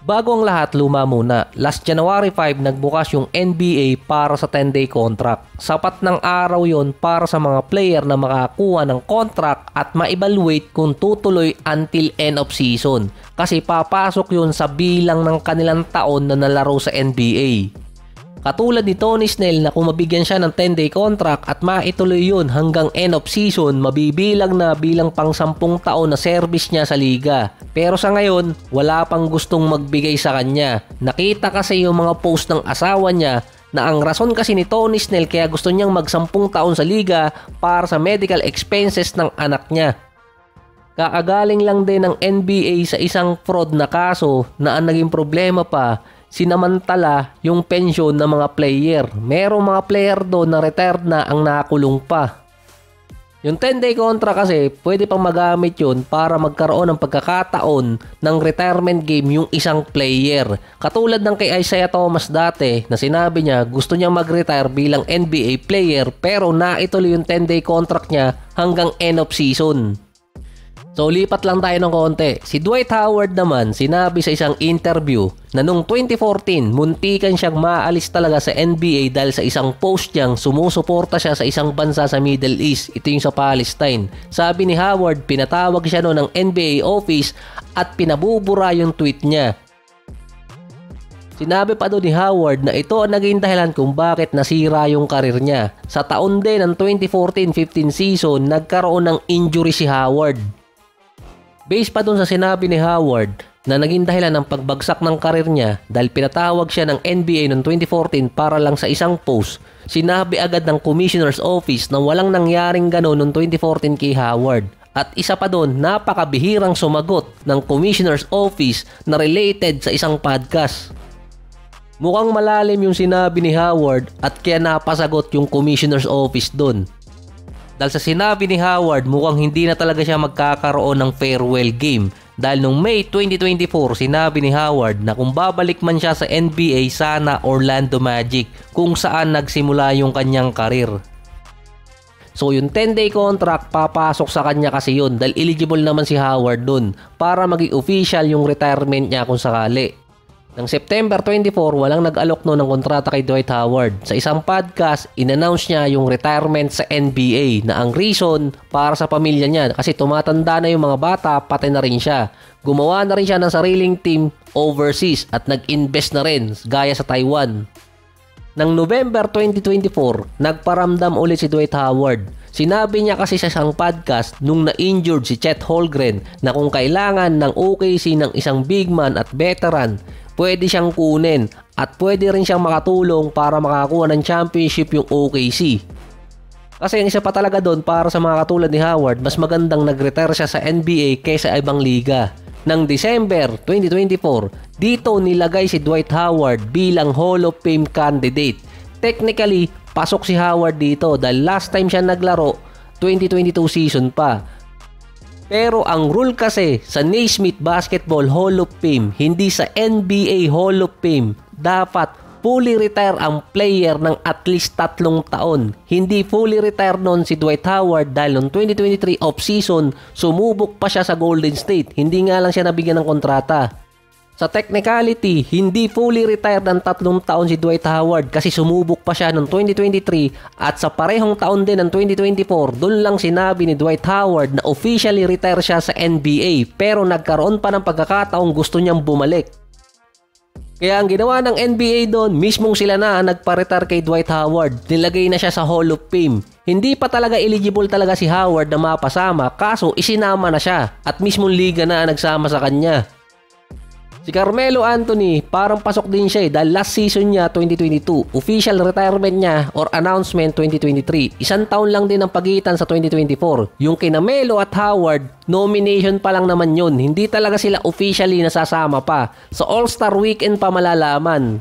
Bago ang lahat, luma muna. Last January 5, nagbukas yung NBA para sa 10-day contract. Sapat ng araw yon para sa mga player na makakuha ng contract at ma-evaluate kung tutuloy until end of season. Kasi papasok yun sa bilang ng kanilang taon na nalaro sa NBA. Katulad ni Tony Snell na kung mabigyan siya ng 10-day contract at maituloy yun hanggang end of season, mabibilang na bilang pang 10 taon na service niya sa liga. Pero sa ngayon, wala pang gustong magbigay sa kanya. Nakita kasi yung mga post ng asawa niya na ang rason kasi ni Tony Snell kaya gusto niyang mag 10 taon sa liga para sa medical expenses ng anak niya. Kaagaling lang din ng NBA sa isang fraud na kaso na ang naging problema pa, sinamantala yung pensyon ng mga player. Merong mga player doon na retired na ang nakulong pa. Yung 10-day contract kasi, pwede pang magamit yun para magkaroon ng pagkakataon ng retirement game yung isang player. Katulad ng kay Isaiah Thomas dati na sinabi niya gusto niya mag-retire bilang NBA player pero naituloy yung 10-day contract niya hanggang end of season. So lipat lang tayo ng konti. Si Dwight Howard naman sinabi sa isang interview na noong 2014 muntikan siyang maalis talaga sa NBA dahil sa isang post niyang sumusuporta siya sa isang bansa sa Middle East. Ito yung sa Palestine. Sabi ni Howard, pinatawag siya noon ng NBA office at pinabubura yung tweet niya. Sinabi pa doon ni Howard na ito ang naging dahilan kung bakit nasira yung karir niya. Sa taon din ng 2014-15 season, nagkaroon ng injury si Howard. Based pa dun sa sinabi ni Howard na naging dahilan ng pagbagsak ng karir niya dahil pinatawag siya ng NBA noong 2014 para lang sa isang post, sinabi agad ng Commissioner's Office na walang nangyaring gano'n noong 2014 kay Howard. At isa pa doon, napakabihirang sumagot ng Commissioner's Office na related sa isang podcast. Mukhang malalim yung sinabi ni Howard at kaya napasagot yung Commissioner's Office doon. Dahil sa sinabi ni Howard, mukhang hindi na talaga siya magkakaroon ng farewell game. Dahil noong May 2024, sinabi ni Howard na kung babalik man siya sa NBA, sana Orlando Magic, kung saan nagsimula yung kanyang karir. So yung 10-day contract, papasok sa kanya kasi yun dahil eligible naman si Howard dun para maging official yung retirement niya kung sakali. Ng September 24, walang nag-alok no ng kontrata kay Dwight Howard. Sa isang podcast, in-announce niya yung retirement sa NBA na ang reason para sa pamilya niya kasi tumatanda na yung mga bata, pati na rin siya. Gumawa na rin siya ng sariling team overseas at nag-invest na rin gaya sa Taiwan. Ng November 2024, nagparamdam ulit si Dwight Howard. Sinabi niya kasi sa isang podcast nung na-injured si Chet Holmgren na kung kailangan ng OKC ng isang big man at veteran, pwede siyang kunin at pwede rin siyang makatulong para makakuha ng championship yung OKC. Kasi yung isa pa talaga doon para sa mga katulad ni Howard, mas magandang nag-retire siya sa NBA kaysa ibang liga. Ng December 2024, dito nilagay si Dwight Howard bilang Hall of Fame candidate. Technically, pasok si Howard dito dahil last time siya naglaro, 2022 season pa. Pero ang rule kasi sa Naismith Basketball Hall of Fame, hindi sa NBA Hall of Fame, dapat fully retire ang player ng at least 3 taon. Hindi fully retire noon si Dwight Howard dahil noong 2023 off-season, sumubok pa siya sa Golden State. Hindi nga lang siya nabigyan ng kontrata. Sa technicality, hindi fully retired ng 3 taon si Dwight Howard kasi sumubok pa siya noong 2023 at sa parehong taon din ng 2024, doon lang sinabi ni Dwight Howard na officially retire siya sa NBA pero nagkaroon pa ng pagkakataong gusto niyang bumalik. Kaya ang ginawa ng NBA doon, mismong sila na nagpa-retire kay Dwight Howard. Nilagay na siya sa Hall of Fame. Hindi pa talaga eligible talaga si Howard na mapasama kaso isinama na siya at mismong liga na nagsama sa kanya. Si Carmelo Anthony, parang pasok din siya dahil last season niya 2022, official retirement niya or announcement 2023. 1 taon lang din ang pagitan sa 2024. Yung kina Melo at Howard, nomination pa lang naman yun. Hindi talaga sila officially nasasama pa. Sa All-Star Weekend pa malalaman.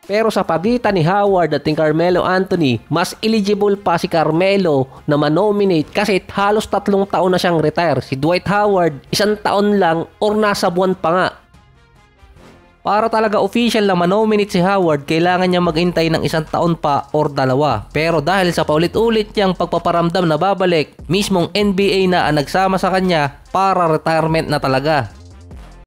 Pero sa pagitan ni Howard at ni Carmelo Anthony, mas eligible pa si Carmelo na manominate kasi halos 3 taon na siyang retire. Si Dwight Howard, 1 taon lang or nasa buwan pa nga. Para talaga official na manominate si Howard, kailangan niya maghintay ng 1 taon pa or 2. Pero dahil sa paulit-ulit niyang pagpaparamdam na babalik, mismong NBA na ang nagsama sa kanya para retirement na talaga.